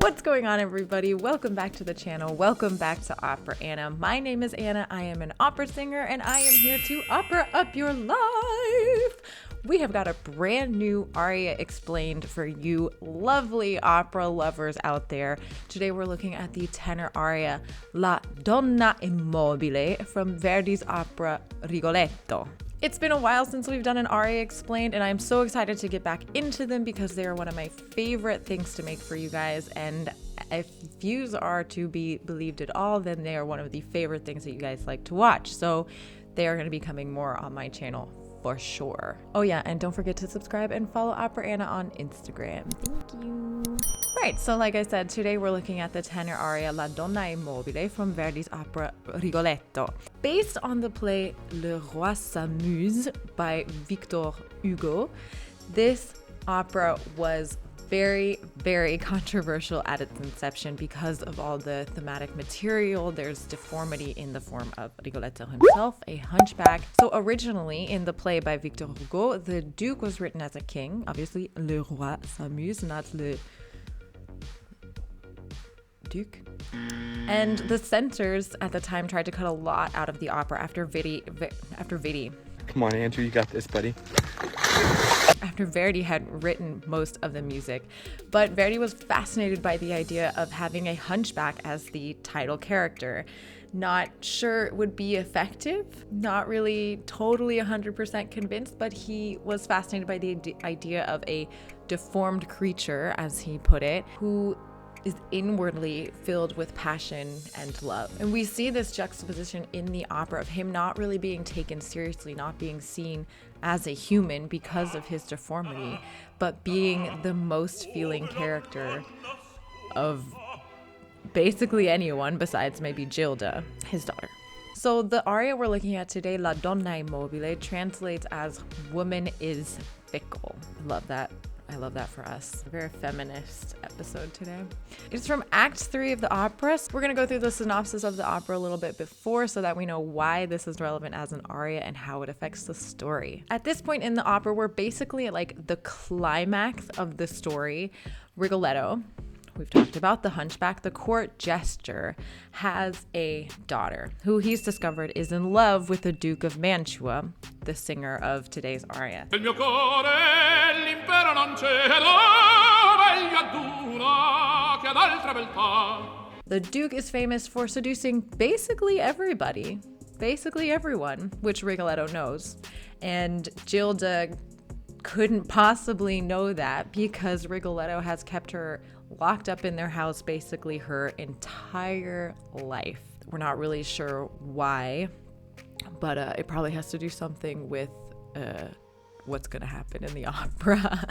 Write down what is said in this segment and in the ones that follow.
What's going on, everybody? Welcome back to the channel. Welcome back to Opera Anna. My name is Anna. I am an opera singer and I am here to opera up your life. We have got a brand new Aria Explained for you lovely opera lovers out there. Today we're looking at the tenor aria La Donna Immobile from Verdi's opera Rigoletto. It's been a while since we've done an Aria Explained, and I'm so excited to get back into them because they are one of my favorite things to make for you guys. And if views are to be believed at all, then they are one of the favorite things that you guys like to watch. So they are going to be coming more on my channel for sure. Oh yeah, and don't forget to subscribe and follow Opera Anna on Instagram. Thank you. Right, so like I said, today we're looking at the tenor aria La Donna Immobile from Verdi's opera Rigoletto. Based on the play Le Roi s'amuse by Victor Hugo, this opera was very, very controversial at its inception because of all the thematic material. There's deformity in the form of Rigoletto himself, a hunchback. So originally in the play by Victor Hugo, the Duke was written as a king, obviously Le Roi s'amuse, not Le Duke. And the censors at the time tried to cut a lot out of the opera after Verdi. Come on, Andrew, you got this, buddy. After Verdi had written most of the music. But Verdi was fascinated by the idea of having a hunchback as the title character. Not sure it would be effective, not really totally 100% convinced, but he was fascinated by the idea of a deformed creature, as he put it, who is inwardly filled with passion and love. And we see this juxtaposition in the opera of him not really being taken seriously, not being seen as a human because of his deformity, but being the most feeling character of basically anyone besides maybe Gilda, his daughter. So the aria we're looking at today, La Donna Immobile, translates as woman is fickle. Love that. I love that for us. A very feminist episode today. It's from Act 3 of the opera. We're going to go through the synopsis of the opera a little bit before so that we know why this is relevant as an aria and how it affects the story. At this point in the opera, we're basically at like the climax of the story. Rigoletto, we've talked about the hunchback, the court jester, has a daughter who he's discovered is in love with the Duke of Mantua, the singer of today's aria. The Duke is famous for seducing basically everybody, basically everyone, which Rigoletto knows. And Gilda couldn't possibly know that because Rigoletto has kept her locked up in their house basically her entire life. We're not really sure why, but it probably has to do something with what's going to happen in the opera.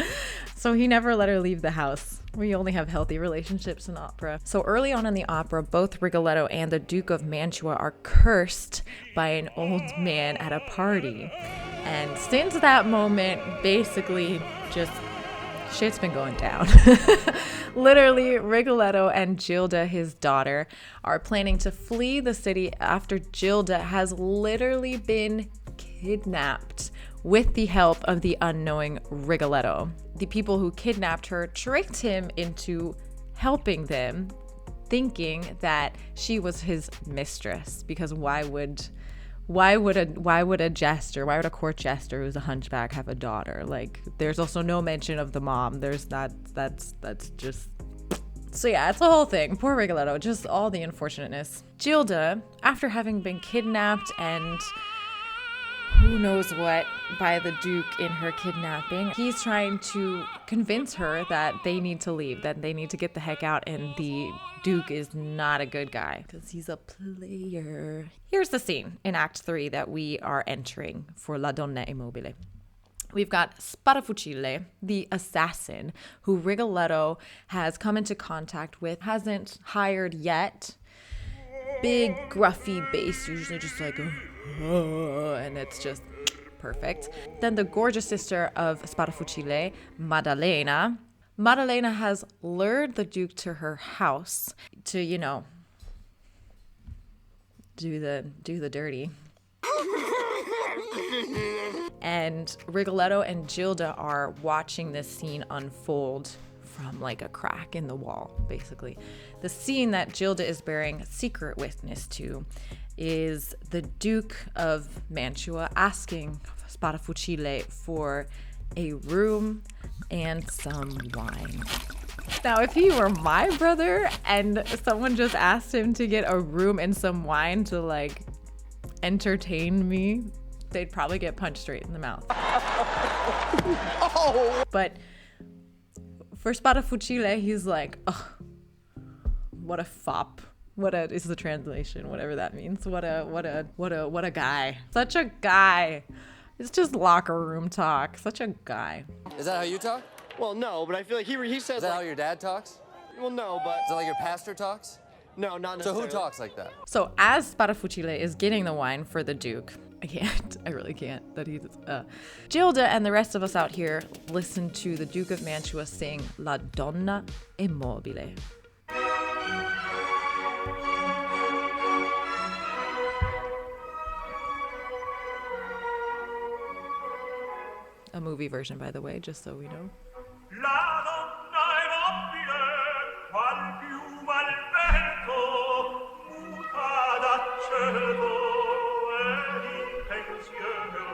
So he never let her leave the house. We only have healthy relationships in opera. So early on in the opera, both Rigoletto and the Duke of Mantua are cursed by an old man at a party. And since that moment, basically just shit's been going down. Literally, Rigoletto and Gilda, his daughter, are planning to flee the city after Gilda has literally been kidnapped with the help of the unknowing Rigoletto. The people who kidnapped her tricked him into helping them, thinking that she was his mistress, because why would a jester, why would a court jester who's a hunchback have a daughter? Like, there's also no mention of the mom. There's not, that's just, so yeah, it's a whole thing. Poor Rigoletto, just all the unfortunateness. Gilda, after having been kidnapped and who knows what by the Duke in her kidnapping, he's trying to convince her that they need to leave, that they need to get the heck out, and the Duke is not a good guy because he's a player. Here's the scene in Act 3 that we are entering for La Donna Immobile. We've got Sparafucile, the assassin, who Rigoletto has come into contact with, hasn't hired yet. Big, gruffy bass, usually just like, and it's just perfect. Then the gorgeous sister of Sparafucile, Maddalena. Maddalena has lured the Duke to her house to, you know, do the dirty. And Rigoletto and Gilda are watching this scene unfold from like a crack in the wall, basically. The scene that Gilda is bearing secret witness to is the Duke of Mantua asking Sparafucile for a room and some wine. Now, if he were my brother and someone just asked him to get a room and some wine to like entertain me, they'd probably get punched straight in the mouth. Oh. But for Sparafucile, he's like, oh, what a fop. What a is the translation, whatever that means. What a guy. Such a guy. It's just locker room talk. Such a guy. Is that how you talk? Well, no, but I feel like he says. Is that like, how your dad talks? Well, no, but. Is that like your pastor talks? No, not necessarily. So who talks like that? So as Sparafucile is getting the wine for the Duke, I really can't. Gilda and the rest of us out here listen to the Duke of Mantua sing La Donna è mobile. A movie version, by the way, just so we know. La donna è mobile, qual piuma al vento, muta d'aceto e di pensiero.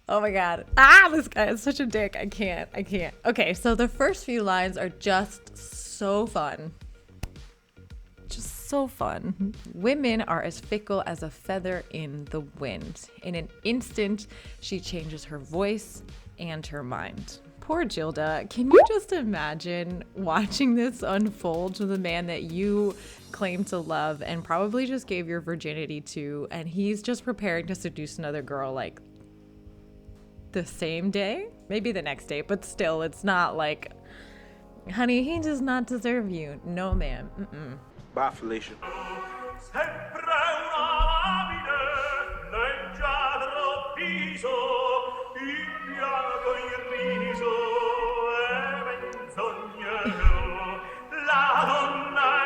Oh my god. This guy is such a dick. I can't. Okay, so the first few lines are just so fun. So fun. Women are as fickle as a feather in the wind. In an instant, she changes her voice and her mind. Poor Gilda. Can you just imagine watching this unfold to the man that you claim to love and probably just gave your virginity to, and he's just preparing to seduce another girl like the same day? Maybe the next day, but still, it's not like, honey, he does not deserve you. No, ma'am. Bye, Felicia.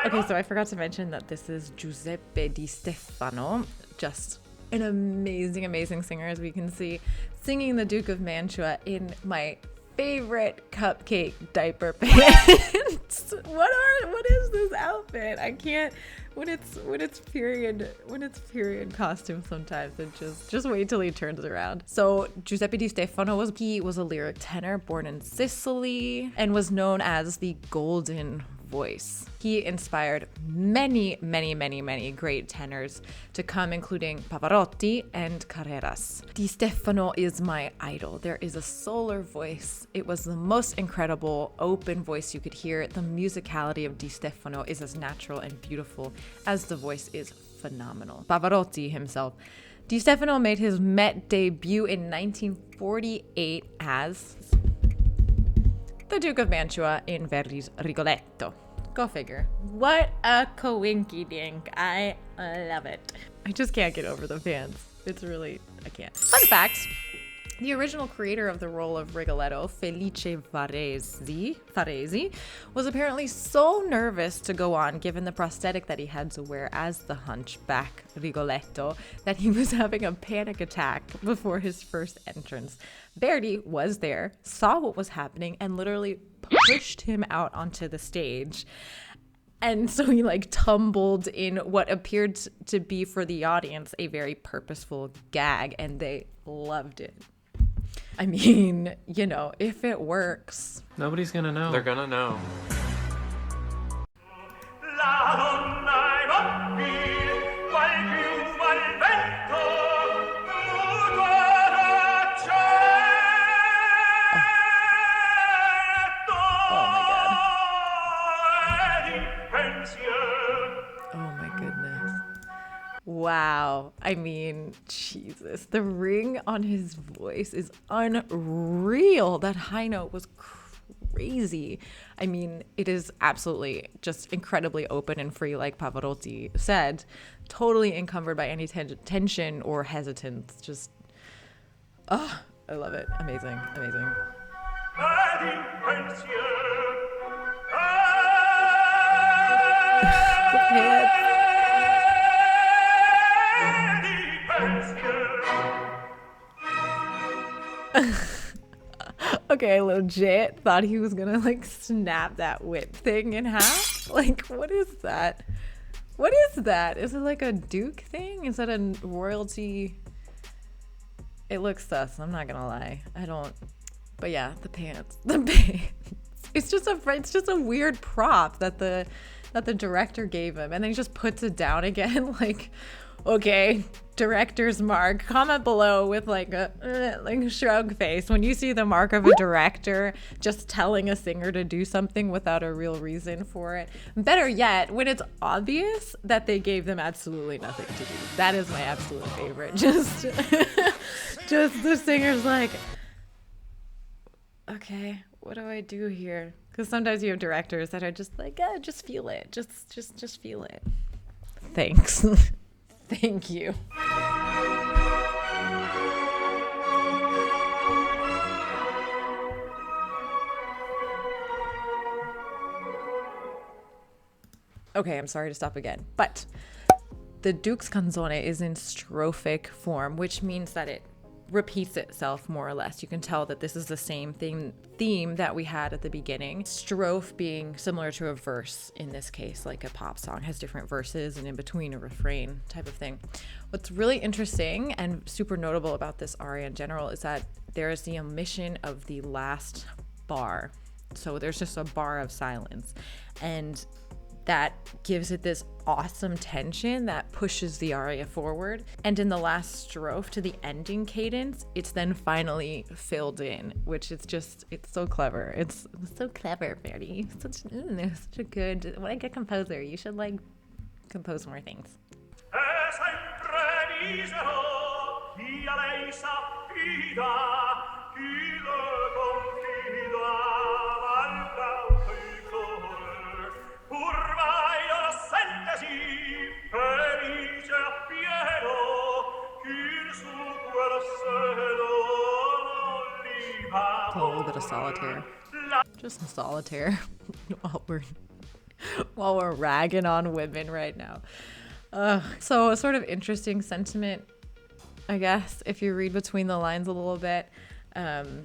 Okay, so I forgot to mention that this is Giuseppe di Stefano, just an amazing, amazing singer, as we can see, singing the Duke of Mantua in my favorite cupcake diaper pants. What is this outfit? I can't. When it's period costume, sometimes it just wait till he turns around. So Giuseppe di Stefano was a lyric tenor born in Sicily and was known as the Golden Voice. He inspired many great tenors to come, including Pavarotti and Carreras. Di Stefano is my idol. There is a solar voice. It was the most incredible open voice you could hear. The musicality of Di Stefano is as natural and beautiful as the voice is phenomenal. Pavarotti himself. Di Stefano made his Met debut in 1948 as the Duke of Mantua in Verdi's Rigoletto. Go figure. What a coinky dink. I love it. I just can't get over the fans. I can't. Fun fact. The original creator of the role of Rigoletto, Felice Faresi, was apparently so nervous to go on, given the prosthetic that he had to wear as the hunchback Rigoletto, that he was having a panic attack before his first entrance. Verdi was there, saw what was happening, and literally pushed him out onto the stage. And so he tumbled in what appeared to be for the audience a very purposeful gag, and they loved it. I mean, if it works. Nobody's gonna know. They're gonna know. Wow. I mean, Jesus. The ring on his voice is unreal. That high note was crazy. I mean, it is absolutely just incredibly open and free, like Pavarotti said. Totally encumbered by any tension or hesitance. Just, I love it. Amazing. The pants. Okay, I legit thought he was gonna like snap that whip thing in half. Like, what is that? What is that? Is it like a Duke thing? Is that a royalty? It looks sus, I'm not gonna lie. I don't, but yeah, the pants. The pants. It's just a weird prop that the director gave him, and then he just puts it down again. Like, okay, director's mark. Comment below with like a shrug face when you see the mark of a director just telling a singer to do something without a real reason for it. Better yet, when it's obvious that they gave them absolutely nothing to do. That is my absolute favorite. Just the singer's like, okay, what do I do here? Because sometimes you have directors that are just like, just feel it. Just feel it. Thanks. Thank you. Okay, I'm sorry to stop again, but the Duke's canzone is in strophic form, which means that it repeats itself more or less. You can tell that this is the same theme that we had at the beginning. Strophe being similar to a verse in this case, like a pop song has different verses and in between a refrain type of thing. What's really interesting and super notable about this aria in general is that there is the omission of the last bar. So there's just a bar of silence, and that gives it this awesome tension that pushes the aria forward. And in the last strophe to the ending cadence, it's then finally filled in, which is just, it's so clever. It's so clever, Verdi. Such a good, what a good composer. You should like compose more things. A little bit of solitaire, just a solitaire while we're ragging on women right now. So a sort of interesting sentiment, I guess, if you read between the lines a little bit.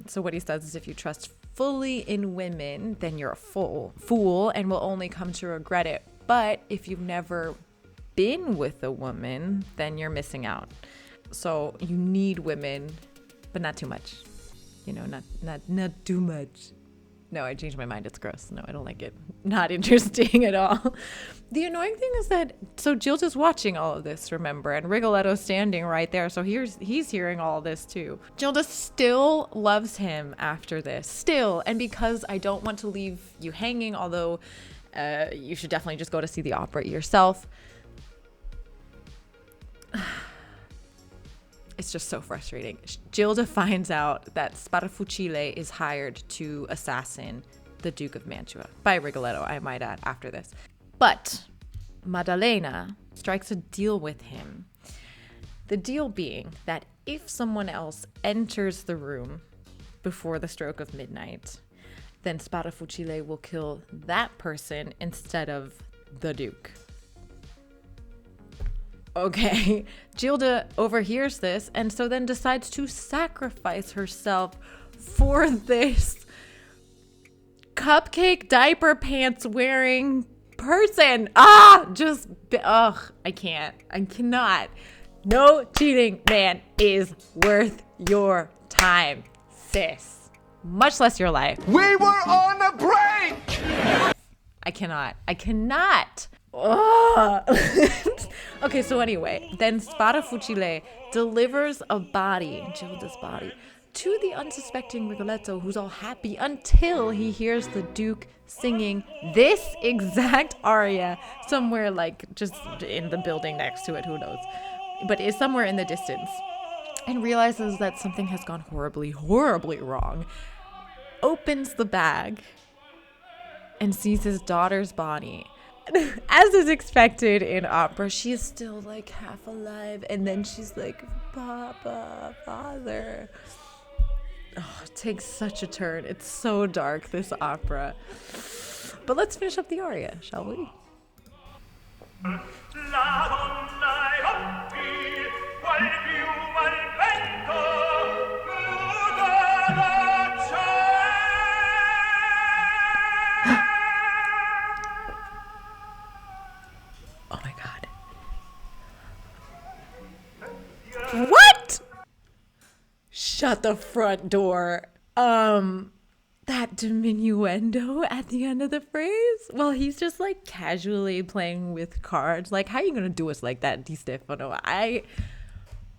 So what he says is, if you trust fully in women, then you're a fool and will only come to regret it. But if you've never been with a woman, then you're missing out. So you need women, but not too much. You know, not too much. No, I changed my mind. It's gross. No, I don't like it. Not interesting at all. The annoying thing is that, so Gilda's watching all of this, remember, and Rigoletto's standing right there. So he's hearing all this too. Gilda still loves him after this, still. And because I don't want to leave you hanging, although you should definitely just go to see the opera yourself. It's just so frustrating. Gilda finds out that Sparafucile is hired to assassin the Duke of Mantua by Rigoletto, I might add, after this. But Maddalena strikes a deal with him. The deal being that if someone else enters the room before the stroke of midnight, then Sparafucile will kill that person instead of the Duke. Okay, Gilda overhears this and so then decides to sacrifice herself for this cupcake diaper pants wearing person. I cannot. No cheating man is worth your time, sis. Much less your life. We were on a break! I cannot. Okay, so anyway, then Sparafucile delivers a body, Gilda's body, to the unsuspecting Rigoletto, who's all happy until he hears the Duke singing this exact aria somewhere, like just in the building next to it, who knows, but is somewhere in the distance, and realizes that something has gone horribly, horribly wrong, opens the bag and sees his daughter's body. As is expected in opera, she is still like half alive, and then she's like, Papa, Father. Oh, it takes such a turn. It's so dark, this opera. But let's finish up the aria, shall we? shut the front door. That diminuendo at the end of the phrase. Well, he's just like casually playing with cards. Like, how are you gonna do us like that, Di Stefano?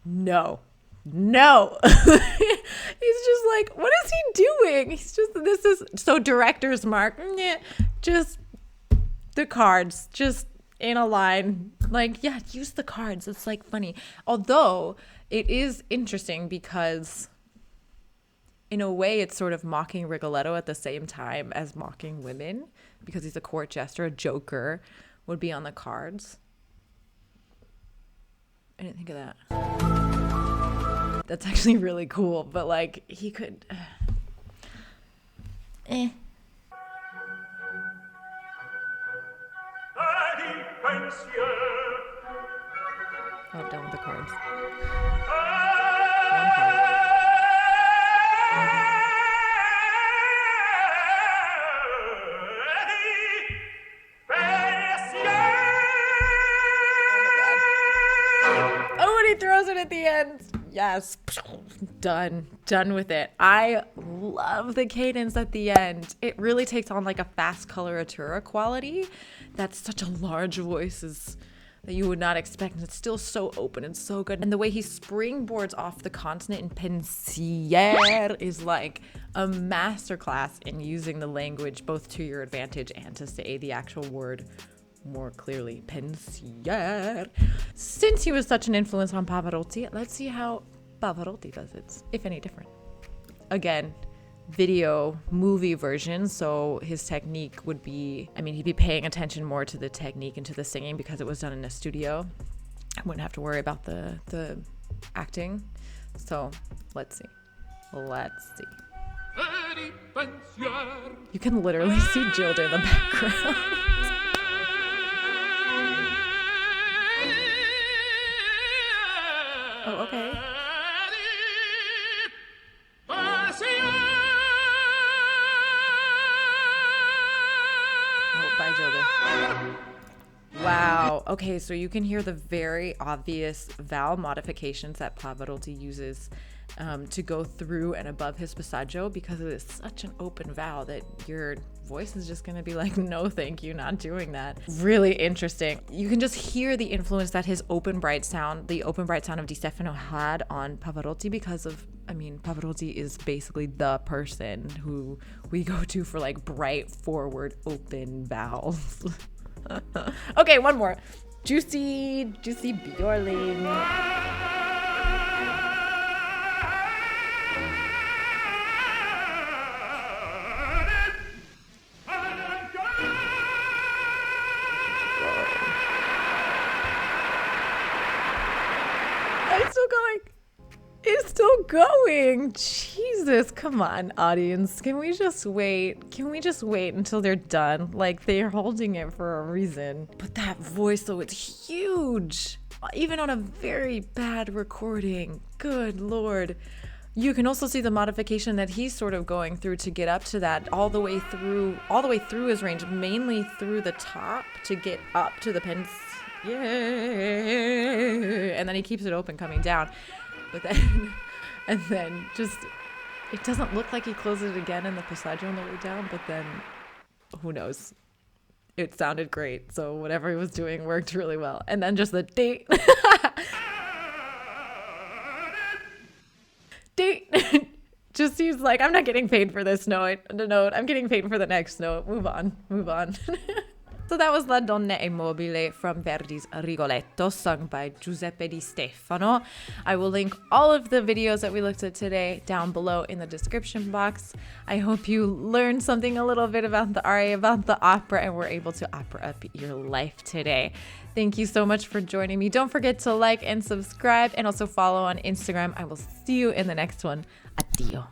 No. He's just like, what is he doing? He's just, this is so director's mark. Just the cards, just in a line. Like, yeah, use the cards. It's like funny. Although it is interesting because in a way it's sort of mocking Rigoletto at the same time as mocking women, because he's a court jester, a joker would be on the cards. I didn't think of that. That's actually really cool, but like he could Oh, done with the cards. One card. Oh, and he throws it at the end. Yes. Done with it. I love the cadence at the end. It really takes on like a fast coloratura quality. That's such a large voice that you would not expect, and it's still so open and so good. And the way he springboards off the consonant in pensier is like a masterclass in using the language both to your advantage and to say the actual word more clearly. Pensier. Since he was such an influence on Pavarotti, let's see how Pavarotti does it, if any different. Again, video movie version, so his technique would be, I mean, he'd be paying attention more to the technique and to the singing because it was done in a studio. I wouldn't have to worry about the acting. So let's see. You can literally see Gilda in the background. Oh, okay. Bye, Gilda. Wow. Okay, so you can hear the very obvious vowel modifications that Pavarotti uses to go through and above his passaggio, because it is such an open vowel that your voice is just going to be like, no, thank you, not doing that. Really interesting. You can just hear the influence that his open, bright sound, the open, bright sound of Di Stefano had on Pavarotti because of, I mean, Pavarotti is basically the person who we go to for like bright, forward, open vowels. Okay, one more. Jussi Björling. It's still going. Jesus, come on, audience. Can we just wait? Can we just wait until they're done? Like, they're holding it for a reason. But that voice, though, it's huge. Even on a very bad recording. Good Lord. You can also see the modification that he's sort of going through to get up to that all the way through his range, mainly through the top to get up to the pens. Yeah. And then he keeps it open coming down. But then, and then just, it doesn't look like he closes it again in the passaggio on the way down, but then, who knows? It sounded great, so whatever he was doing worked really well. And then just the date. Just seems like, I'm not getting paid for this note. I'm getting paid for the next note. Move on. So that was La Donna è mobile from Verdi's Rigoletto, sung by Giuseppe di Stefano. I will link all of the videos that we looked at today down below in the description box. I hope you learned something a little bit about the aria, about the opera, and were able to opera up your life today. Thank you so much for joining me. Don't forget to like and subscribe, and also follow on Instagram. I will see you in the next one. Addio.